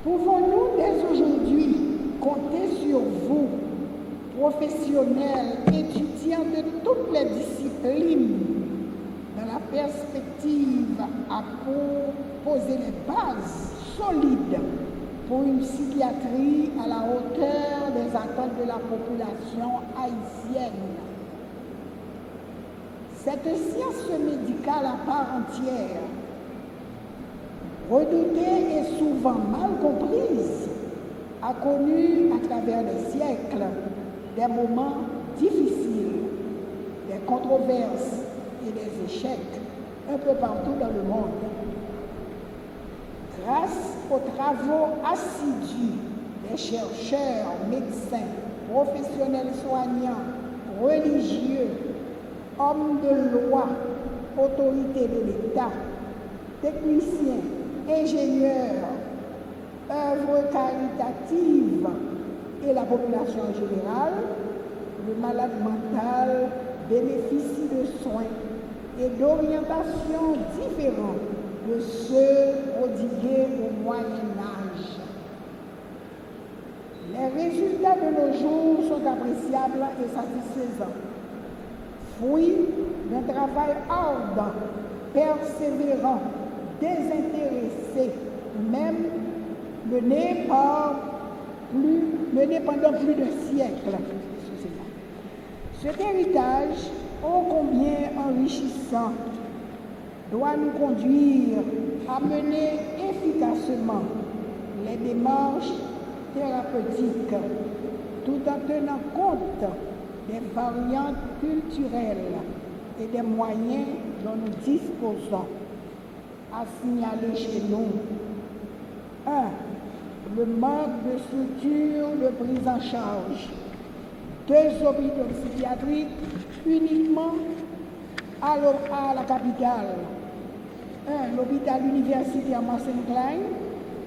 Pouvons-nous dès aujourd'hui compter sur vous, professionnels, étudiants de toutes les disciplines, dans la perspective à poser les bases solides pour une psychiatrie à la hauteur des attentes de la population haïtienne? Cette science médicale à part entière, redoutée et souvent mal comprise, a connu à travers les siècles des moments difficiles, des controverses et des échecs un peu partout dans le monde. Grâce aux travaux assidus des chercheurs, médecins, professionnels soignants, religieux, hommes de loi, autorités de l'État, techniciens, ingénieurs, œuvres caritatives et la population en général, le malade mental bénéficie de soins et d'orientations différentes de ceux prodigués au Moyen Âge. Les résultats de nos jours sont appréciables et satisfaisants, fruit d'un travail ardent, persévérant, désintéressé, même mené pendant plus de siècles. Cet héritage, ô combien enrichissant, doit nous conduire à mener efficacement les démarches thérapeutiques tout en tenant compte des variantes culturelles et des moyens dont nous disposons. À signaler chez nous 1. Le manque de structure de prise en charge. 2 hôpitaux psychiatriques uniquement à la capitale. 1. L'hôpital universitaire Mont-Saint-Klein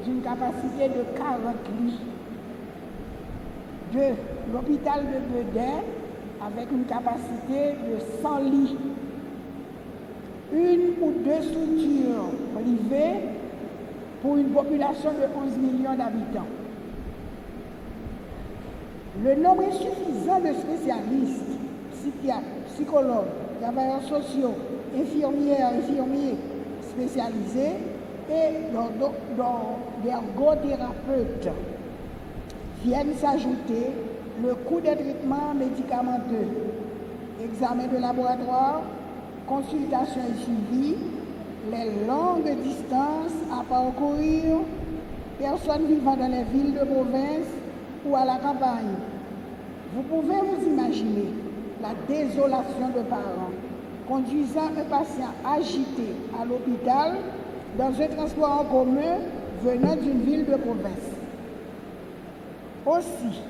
d'une capacité de 40 lits. 2. L'hôpital de Bedin avec une capacité de 100 lits. 1 ou 2 structures privées pour une population de 11 millions d'habitants. Le nombre insuffisant de spécialistes, psychiatres, psychologues, travailleurs sociaux, infirmiers spécialisés et d'ergothérapeutes viennent s'ajouter le coût des traitements médicamenteux, examen de laboratoire, consultation et suivi, les longues distances à parcourir, personnes vivant dans les villes de province ou à la campagne. Vous pouvez vous imaginer la désolation de parents conduisant un patient agité à l'hôpital dans un transport en commun venant d'une ville de province. Aussi,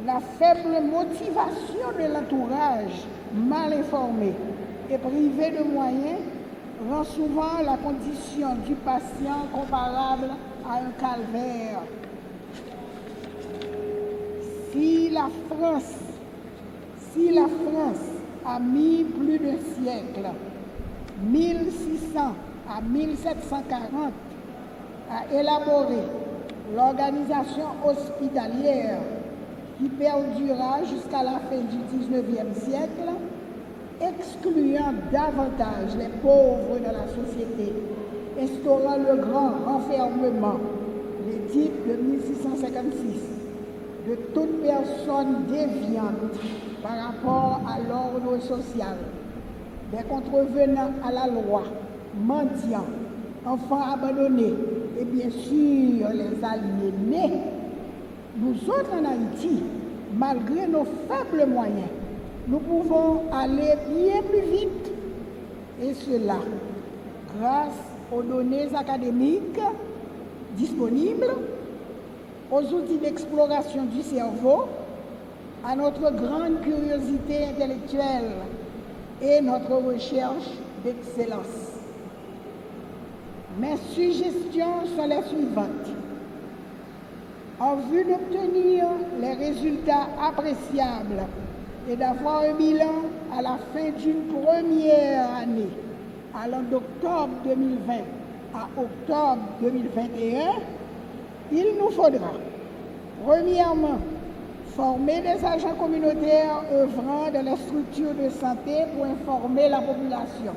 la faible motivation de l'entourage mal informé et privé de moyens rend souvent la condition du patient comparable à un calvaire. Si la France a mis plus d'un siècle, 1600 à 1740, à élaborer l'organisation hospitalière qui perdura jusqu'à la fin du XIXe siècle, excluant davantage les pauvres de la société, instaurant le grand renfermement, l'édit de 1656, de toute personne déviante par rapport à l'ordre social, des contrevenants à la loi, mendiants, enfants abandonnés et bien sûr les aliénés. Nous autres en Haïti, malgré nos faibles moyens, nous pouvons aller bien plus vite, et cela grâce aux données académiques disponibles, aux outils d'exploration du cerveau, à notre grande curiosité intellectuelle et notre recherche d'excellence. Mes suggestions sont les suivantes. En vue d'obtenir les résultats appréciables et d'avoir un bilan à la fin d'une première année, allant d'octobre 2020 à octobre 2021, Il nous faudra, premièrement, former des agents communautaires œuvrant dans les structures de santé pour informer la population.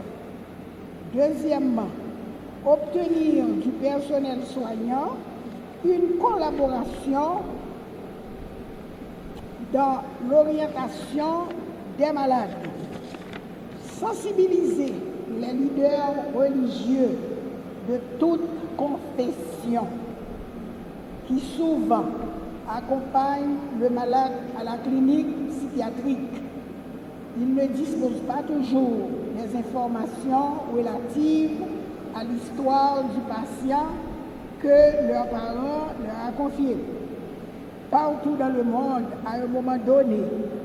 Deuxièmement, obtenir du personnel soignant une collaboration dans l'orientation des malades. Sensibiliser les leaders religieux de toute confession qui souvent accompagnent le malade à la clinique psychiatrique. Ils ne disposent pas toujours des informations relatives à l'histoire du patient que leurs parents leur ont confié. Partout dans le monde, à un moment donné,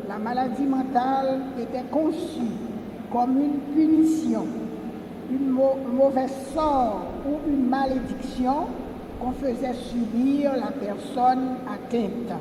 la maladie mentale était conçue comme une punition, un mauvais sort ou une malédiction qu'on faisait subir la personne atteinte.